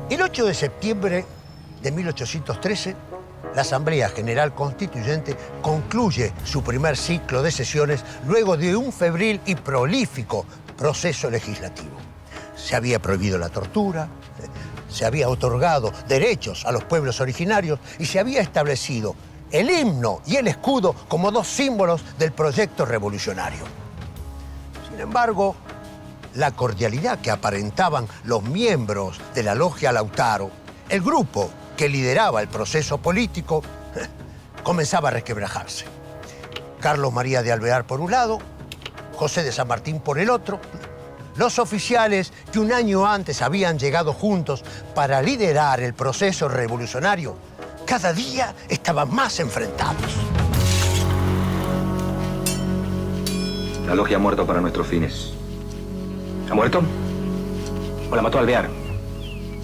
El 8 de septiembre de 1813, la Asamblea General Constituyente concluye su primer ciclo de sesiones luego de un febril y prolífico proceso legislativo. Se había prohibido la tortura, se había otorgado derechos a los pueblos originarios y se había establecido el himno y el escudo como dos símbolos del proyecto revolucionario. Sin embargo, la cordialidad que aparentaban los miembros de la Logia Lautaro, el grupo que lideraba el proceso político, comenzaba a resquebrajarse. Carlos María de Alvear por un lado, José de San Martín por el otro. Los oficiales que un año antes habían llegado juntos para liderar el proceso revolucionario, cada día estaban más enfrentados. La logia ha muerto para nuestros fines. ¿Ha muerto? ¿O la mató Alvear?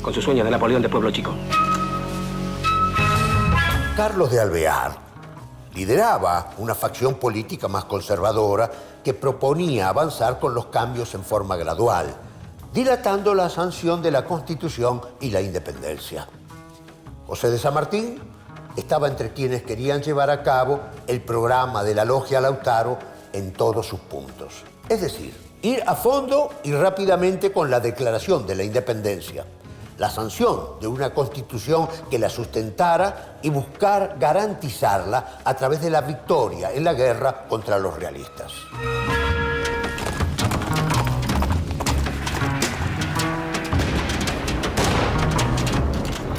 Con sus sueños de Napoleón de Pueblo Chico. Carlos de Alvear lideraba una facción política más conservadora que proponía avanzar con los cambios en forma gradual, dilatando la sanción de la Constitución y la independencia. José de San Martín estaba entre quienes querían llevar a cabo el programa de la Logia Lautaro en todos sus puntos. Es decir, ir a fondo y rápidamente con la declaración de la independencia, la sanción de una constitución que la sustentara y buscar garantizarla a través de la victoria en la guerra contra los realistas.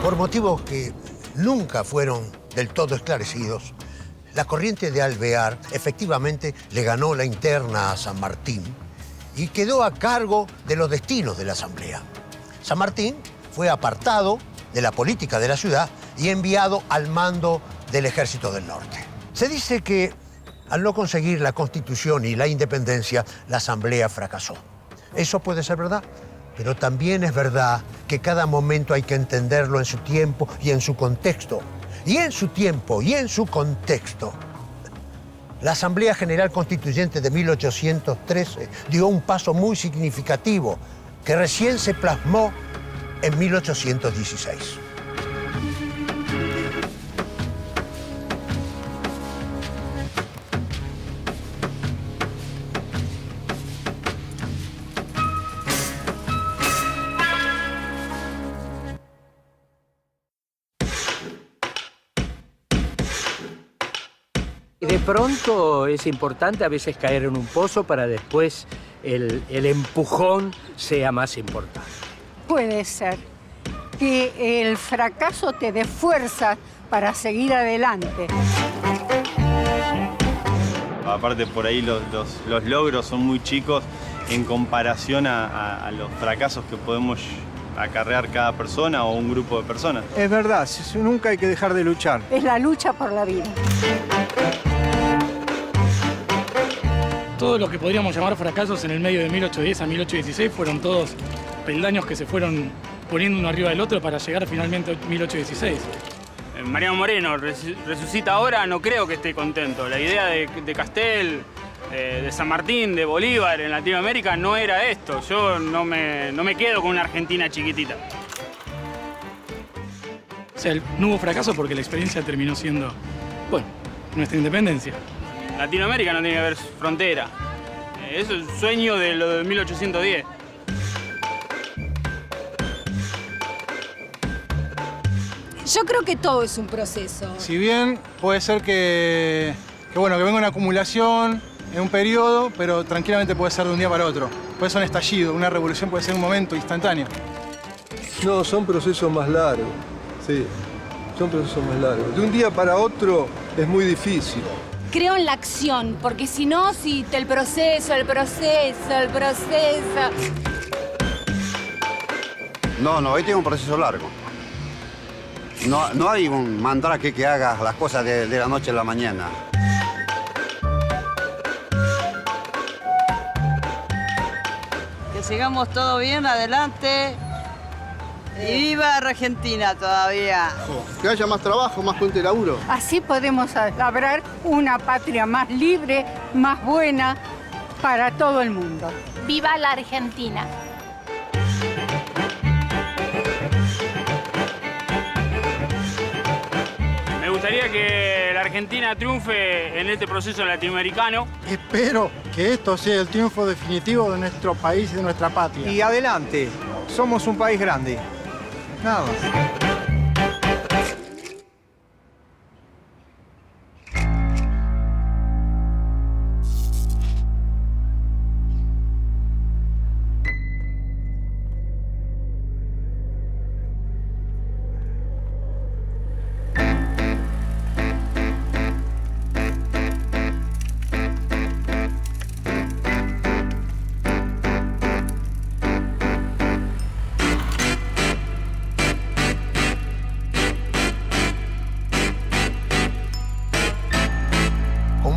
Por motivos que nunca fueron del todo esclarecidos, la corriente de Alvear efectivamente le ganó la interna a San Martín y quedó a cargo de los destinos de la Asamblea. San Martín fue apartado de la política de la ciudad y enviado al mando del Ejército del Norte. Se dice que al no conseguir la Constitución y la independencia, la Asamblea fracasó. Eso puede ser verdad, pero también es verdad que cada momento hay que entenderlo en su tiempo y en su contexto. Y en su tiempo y en su contexto, la Asamblea General Constituyente de 1813 dio un paso muy significativo que recién se plasmó en 1816. De pronto es importante a veces caer en un pozo para después el empujón sea más importante. Puede ser que el fracaso te dé fuerza para seguir adelante. Aparte, por ahí los logros son muy chicos en comparación a los fracasos que podemos acarrear cada persona o un grupo de personas. Es verdad, nunca hay que dejar de luchar. Es la lucha por la vida. Todo lo que podríamos llamar fracasos en el medio de 1810 a 1816 fueron todos peldaños que se fueron poniendo uno arriba del otro para llegar finalmente a 1816. Mariano Moreno resucita ahora, no creo que esté contento. La idea de Castel, de San Martín, de Bolívar en Latinoamérica no era esto. Yo no me quedo con una Argentina chiquitita. O sea, no hubo fracaso porque la experiencia terminó siendo, bueno, nuestra independencia. Latinoamérica no tiene que haber frontera. Eso es el sueño de lo de 1810. Yo creo que todo es un proceso. Si bien puede ser que venga una acumulación en un periodo, pero tranquilamente puede ser de un día para otro. Puede ser un estallido, una revolución puede ser un momento instantáneo. No, son procesos más largos, sí. Son procesos más largos. De un día para otro es muy difícil. Creo en la acción, porque si no, si el proceso... No, este es un proceso largo. No hay un mandrake que haga las cosas de la noche a la mañana. Que sigamos todo bien, adelante. Y viva Argentina todavía. Que haya más trabajo, más fuente de laburo. Así podemos labrar una patria más libre, más buena para todo el mundo. ¡Viva la Argentina! Me gustaría que la Argentina triunfe en este proceso latinoamericano. Espero que esto sea el triunfo definitivo de nuestro país y de nuestra patria. Y adelante, somos un país grande. Nada más.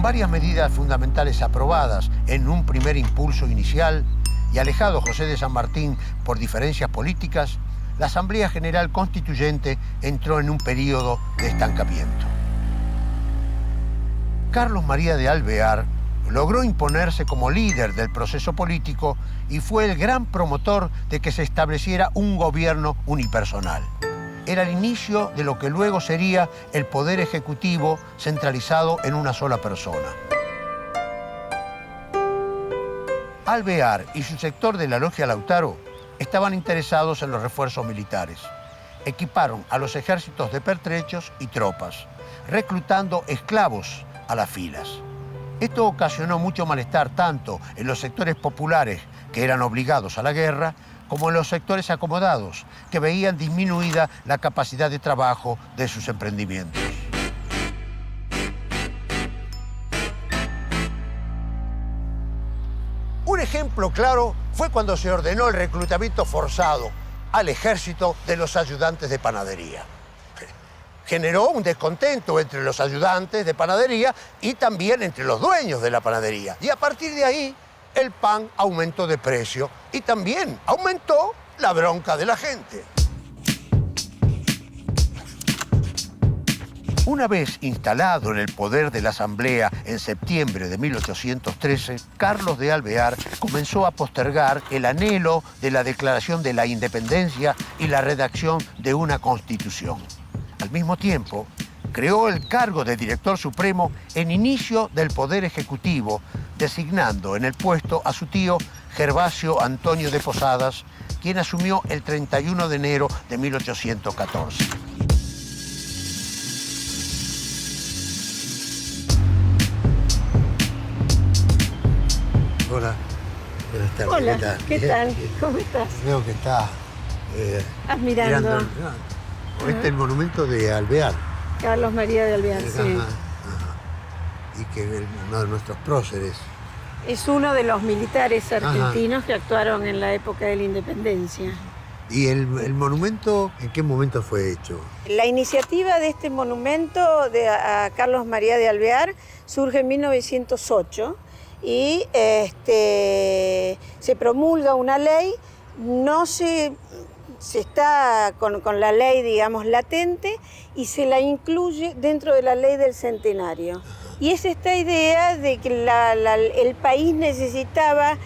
Varias medidas fundamentales aprobadas en un primer impulso inicial y alejado José de San Martín por diferencias políticas, la Asamblea General Constituyente entró en un periodo de estancamiento. Carlos María de Alvear logró imponerse como líder del proceso político y fue el gran promotor de que se estableciera un gobierno unipersonal. Era el inicio de lo que luego sería el poder ejecutivo centralizado en una sola persona. Alvear y su sector de la Logia Lautaro estaban interesados en los refuerzos militares. Equiparon a los ejércitos de pertrechos y tropas, reclutando esclavos a las filas. Esto ocasionó mucho malestar tanto en los sectores populares, que eran obligados a la guerra, como en los sectores acomodados, que veían disminuida la capacidad de trabajo de sus emprendimientos. Un ejemplo claro fue cuando se ordenó el reclutamiento forzado al ejército de los ayudantes de panadería. Generó un descontento entre los ayudantes de panadería y también entre los dueños de la panadería. Y a partir de ahí, el pan aumentó de precio y también aumentó la bronca de la gente. Una vez instalado en el poder de la Asamblea en septiembre de 1813, Carlos de Alvear comenzó a postergar el anhelo de la declaración de la independencia y la redacción de una constitución. Al mismo tiempo, creó el cargo de director supremo en inicio del Poder Ejecutivo, designando en el puesto a su tío Gervasio Antonio de Posadas, quien asumió el 31 de enero de 1814. Hola, buenas tardes. Hola, ¿qué tal? ¿Cómo estás? Veo que está mirando. Este es el monumento de Alvear. Carlos María de Alvear, sí. Y que es uno de nuestros próceres. Es uno de los militares argentinos que actuaron en la época de la independencia. ¿Y el monumento en qué momento fue hecho? La iniciativa de este monumento a Carlos María de Alvear surge en 1908 y se promulga una ley, no se está con la ley, digamos, latente y se la incluye dentro de la ley del centenario. Y es esta idea de que el país necesitaba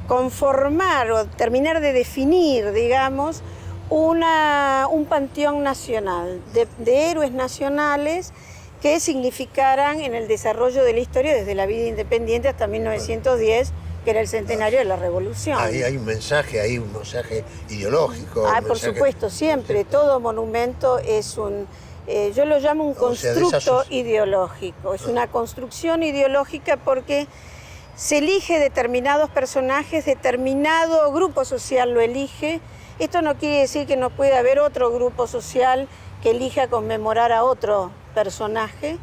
conformar o terminar de definir, digamos, un panteón nacional de héroes nacionales que significaran en el desarrollo de la historia desde la vida independiente hasta 1910, que era el centenario de la Revolución. Hay un mensaje ahí, un mensaje ideológico. Por supuesto, siempre. Todo monumento es yo lo llamo un constructo ideológico. Es una construcción ideológica porque se elige determinados personajes, determinado grupo social lo elige. Esto no quiere decir que no pueda haber otro grupo social que elija conmemorar a otro personaje.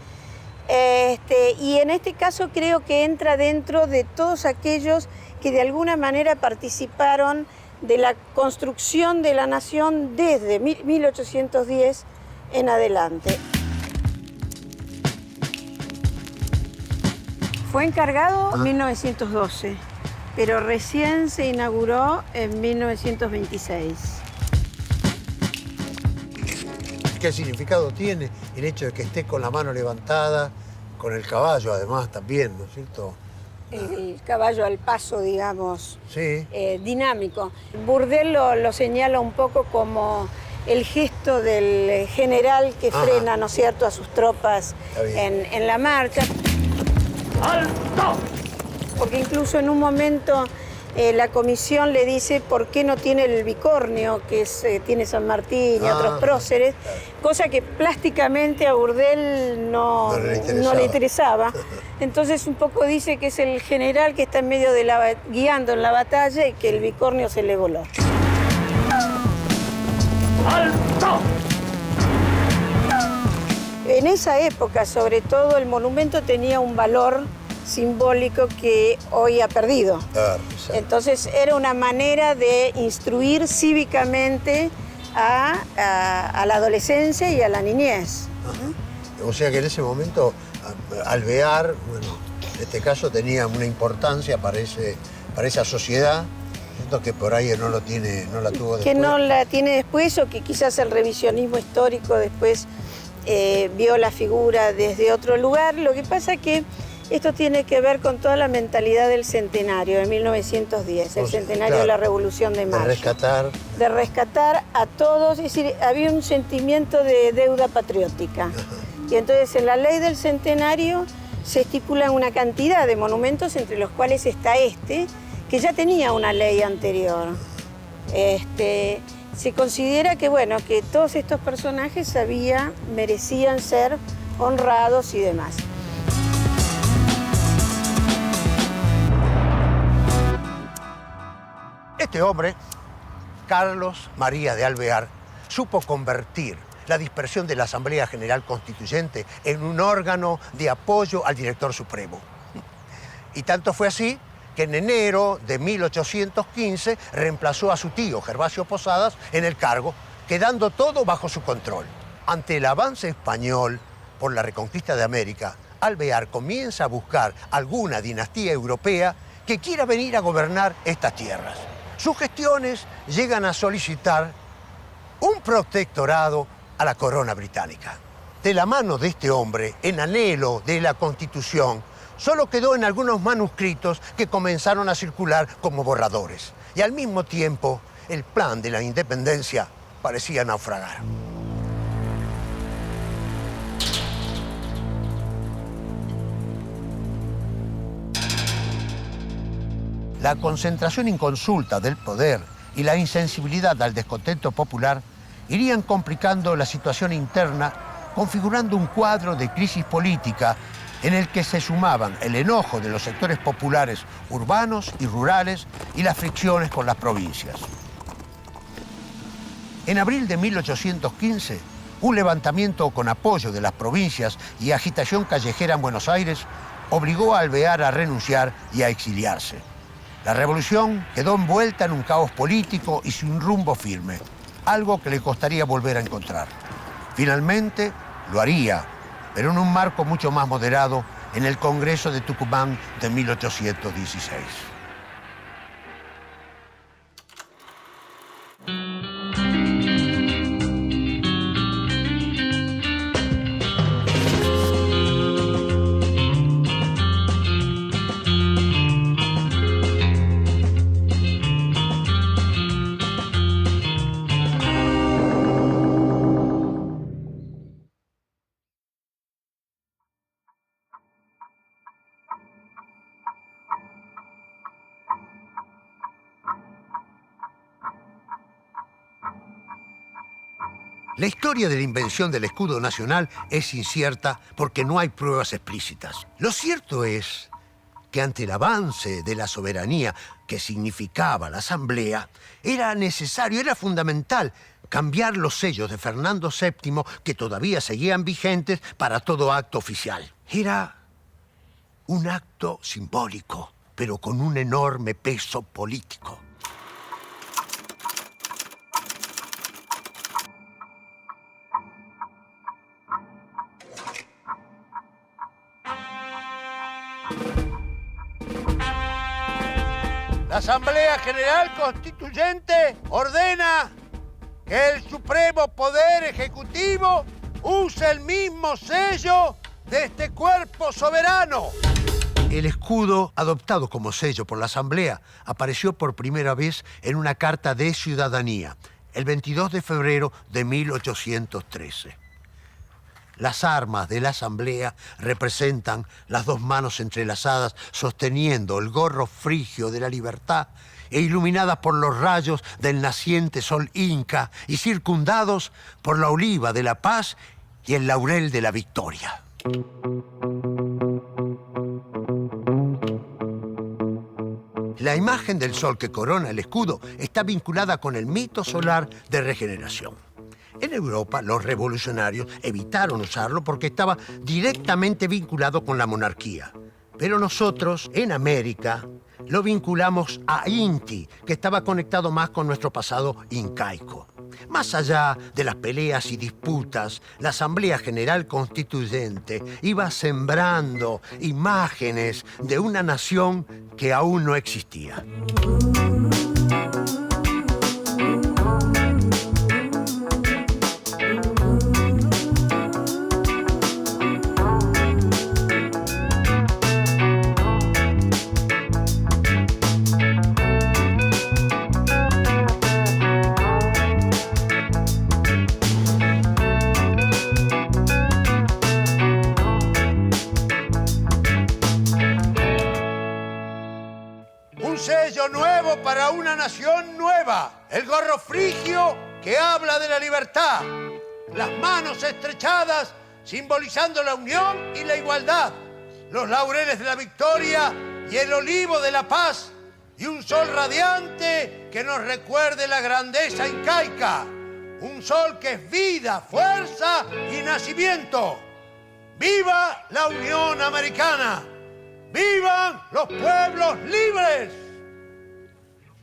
Y en este caso creo que entra dentro de todos aquellos que de alguna manera participaron de la construcción de la nación desde 1810 en adelante. Fue encargado en 1912, pero recién se inauguró en 1926. ¿Qué significado tiene el hecho de que esté con la mano levantada, con el caballo además también, ¿no es cierto? El caballo al paso, digamos, sí. Dinámico. Bourdelle lo señala un poco como el gesto del general que frena, ¿no es cierto?, a sus tropas en la marcha. ¡Alto! Porque incluso en un momento la comisión le dice por qué no tiene el bicornio, que tiene San Martín y otros próceres, cosa que plásticamente a Bourdelle no le interesaba. Entonces un poco dice que es el general que está en medio de guiando en la batalla y que el bicornio se le voló. ¡Alto! En esa época, sobre todo, el monumento tenía un valor simbólico que hoy ha perdido. Entonces era una manera de instruir cívicamente a la adolescencia y a la niñez. O sea que en ese momento Alvear, bueno, en este caso tenía una importancia para esa sociedad, que por ahí no la tuvo después. Que no la tiene después, o que quizás el revisionismo histórico después vio la figura desde otro lugar. Lo que pasa que esto tiene que ver con toda la mentalidad del centenario de 1910, el centenario de la Revolución de Mayo. De rescatar a todos, es decir, había un sentimiento de deuda patriótica. Y entonces en la ley del centenario se estipula una cantidad de monumentos, entre los cuales está que ya tenía una ley anterior. Se considera que, bueno, que todos estos personajes merecían ser honrados y demás. Este hombre, Carlos María de Alvear, supo convertir la dispersión de la Asamblea General Constituyente en un órgano de apoyo al director supremo. Y tanto fue así que en enero de 1815 reemplazó a su tío, Gervasio Posadas, en el cargo, quedando todo bajo su control. Ante el avance español por la reconquista de América, Alvear comienza a buscar alguna dinastía europea que quiera venir a gobernar estas tierras. Sus gestiones llegan a solicitar un protectorado a la corona británica. De la mano de este hombre, en anhelo de la Constitución, solo quedó en algunos manuscritos que comenzaron a circular como borradores. Y al mismo tiempo, el plan de la independencia parecía naufragar. La concentración inconsulta del poder y la insensibilidad al descontento popular irían complicando la situación interna, configurando un cuadro de crisis política en el que se sumaban el enojo de los sectores populares urbanos y rurales y las fricciones con las provincias. En abril de 1815, un levantamiento con apoyo de las provincias y agitación callejera en Buenos Aires obligó a Alvear a renunciar y a exiliarse. La revolución quedó envuelta en un caos político y sin rumbo firme, algo que le costaría volver a encontrar. Finalmente lo haría, pero en un marco mucho más moderado, en el Congreso de Tucumán de 1816. La historia de la invención del escudo nacional es incierta porque no hay pruebas explícitas. Lo cierto es que ante el avance de la soberanía que significaba la Asamblea, era necesario, era fundamental cambiar los sellos de Fernando VII, que todavía seguían vigentes para todo acto oficial. Era un acto simbólico, pero con un enorme peso político. La Asamblea General Constituyente ordena que el Supremo Poder Ejecutivo use el mismo sello de este cuerpo soberano. El escudo, adoptado como sello por la Asamblea, apareció por primera vez en una carta de ciudadanía, el 22 de febrero de 1813. Las armas de la Asamblea representan las dos manos entrelazadas sosteniendo el gorro frigio de la libertad e iluminadas por los rayos del naciente sol inca y circundados por la oliva de la paz y el laurel de la victoria. La imagen del sol que corona el escudo está vinculada con el mito solar de regeneración. En Europa, los revolucionarios evitaron usarlo porque estaba directamente vinculado con la monarquía. Pero nosotros, en América, lo vinculamos a Inti, que estaba conectado más con nuestro pasado incaico. Más allá de las peleas y disputas, la Asamblea General Constituyente iba sembrando imágenes de una nación que aún no existía. Nuevo para una nación nueva. El gorro frigio que habla de la libertad. Las manos estrechadas simbolizando la unión y la igualdad. Los laureles de la victoria y el olivo de la paz. Y un sol radiante que nos recuerde la grandeza incaica. Un sol que es vida, fuerza y nacimiento. ¡Viva la Unión Americana! ¡Vivan los pueblos libres!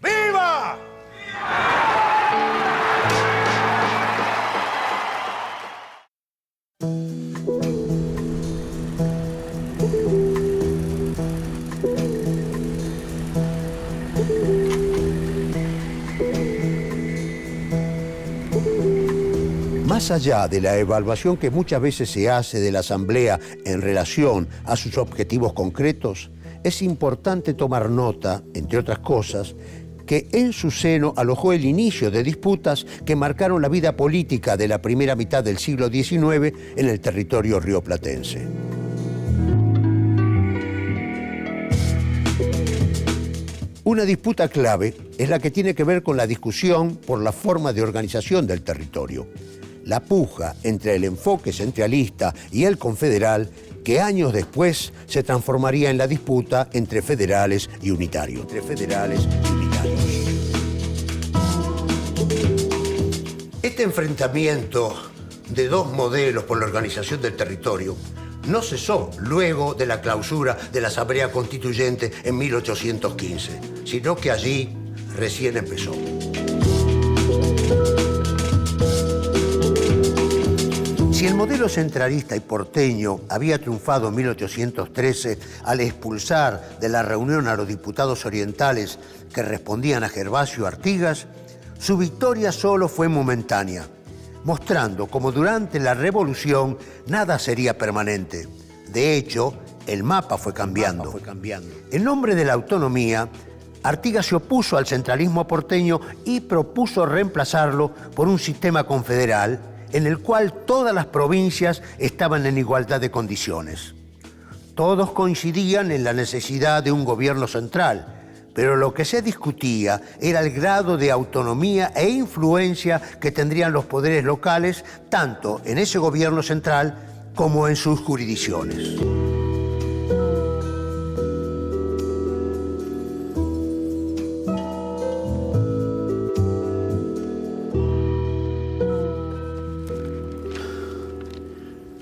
¡Viva! Más allá de la evaluación que muchas veces se hace de la Asamblea en relación a sus objetivos concretos, es importante tomar nota, entre otras cosas, que en su seno alojó el inicio de disputas que marcaron la vida política de la primera mitad del siglo XIX en el territorio rioplatense. Una disputa clave es la que tiene que ver con la discusión por la forma de organización del territorio. La puja entre el enfoque centralista y el confederal, que años después se transformaría en la disputa entre federales y unitarios. Este enfrentamiento de dos modelos por la organización del territorio no cesó luego de la clausura de la Asamblea Constituyente en 1815, sino que allí recién empezó. Si el modelo centralista y porteño había triunfado en 1813 al expulsar de la reunión a los diputados orientales que respondían a Gervasio Artigas, su victoria solo fue momentánea, mostrando cómo durante la Revolución nada sería permanente. De hecho, el mapa fue cambiando. En nombre de la autonomía, Artigas se opuso al centralismo porteño y propuso reemplazarlo por un sistema confederal en el cual todas las provincias estaban en igualdad de condiciones. Todos coincidían en la necesidad de un gobierno central, pero lo que se discutía era el grado de autonomía e influencia que tendrían los poderes locales, tanto en ese gobierno central como en sus jurisdicciones.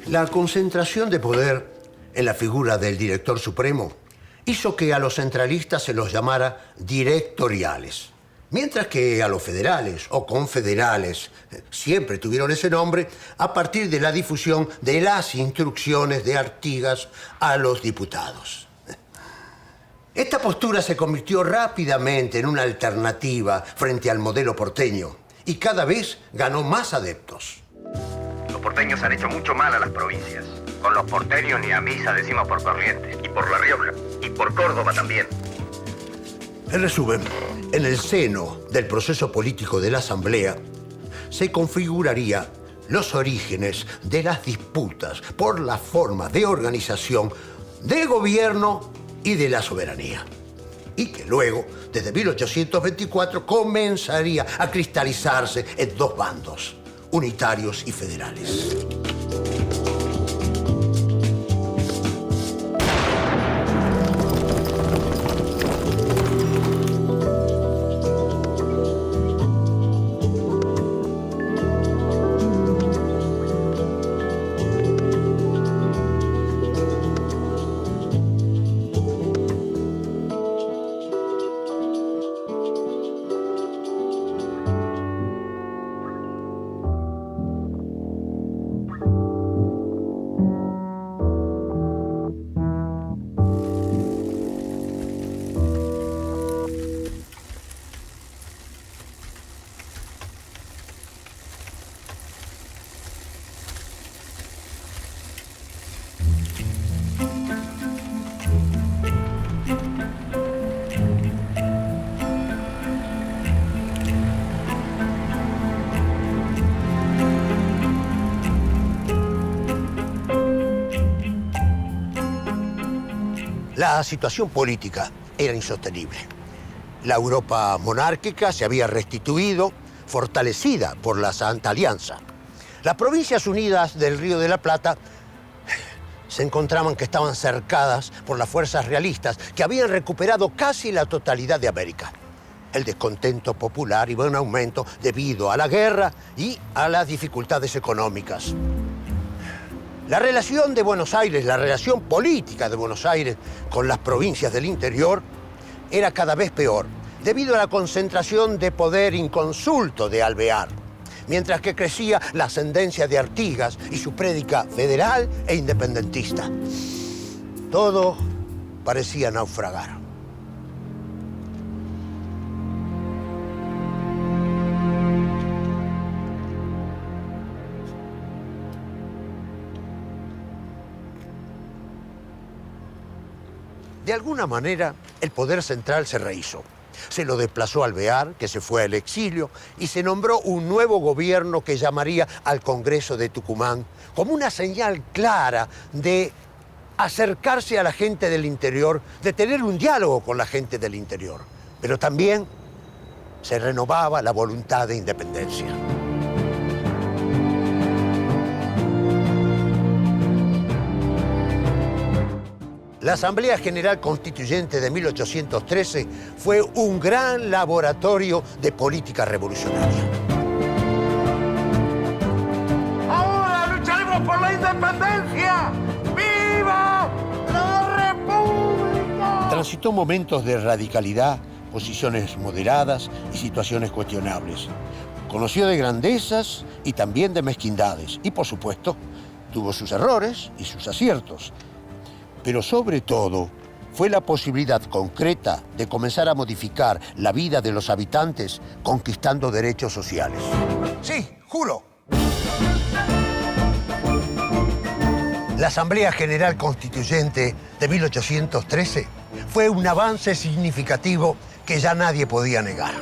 La concentración de poder en la figura del director supremo hizo que a los centralistas se los llamara directoriales, mientras que a los federales o confederales siempre tuvieron ese nombre a partir de la difusión de las instrucciones de Artigas a los diputados. Esta postura se convirtió rápidamente en una alternativa frente al modelo porteño y cada vez ganó más adeptos. Los porteños han hecho mucho mal a las provincias. Con los porteños ni a misa decimos por Corrientes. Y por La Rioja. Y por Córdoba también. En resumen, en el seno del proceso político de la Asamblea se configuraría los orígenes de las disputas por la forma de organización del gobierno y de la soberanía. Y que luego, desde 1824, comenzaría a cristalizarse en dos bandos, unitarios y federales. La situación política era insostenible. La Europa monárquica se había restituido, fortalecida por la Santa Alianza. Las Provincias Unidas del Río de la Plata se encontraban que estaban cercadas por las fuerzas realistas que habían recuperado casi la totalidad de América. El descontento popular iba en aumento debido a la guerra y a las dificultades económicas. La relación de Buenos Aires, la relación política de Buenos Aires con las provincias del interior era cada vez peor, debido a la concentración de poder inconsulto de Alvear, mientras que crecía la ascendencia de Artigas y su prédica federal e independentista. Todo parecía naufragar. De alguna manera, el poder central se rehízo. Se lo desplazó a Alvear, que se fue al exilio, y se nombró un nuevo gobierno que llamaría al Congreso de Tucumán como una señal clara de acercarse a la gente del interior, de tener un diálogo con la gente del interior. Pero también se renovaba la voluntad de independencia. La Asamblea General Constituyente de 1813 fue un gran laboratorio de política revolucionaria. ¡Ahora lucharemos por la independencia! ¡Viva la República! Transitó momentos de radicalidad, posiciones moderadas y situaciones cuestionables. Conoció de grandezas y también de mezquindades. Y, por supuesto, tuvo sus errores y sus aciertos. Pero sobre todo, fue la posibilidad concreta de comenzar a modificar la vida de los habitantes conquistando derechos sociales. Sí, juro. La Asamblea General Constituyente de 1813 fue un avance significativo que ya nadie podía negar.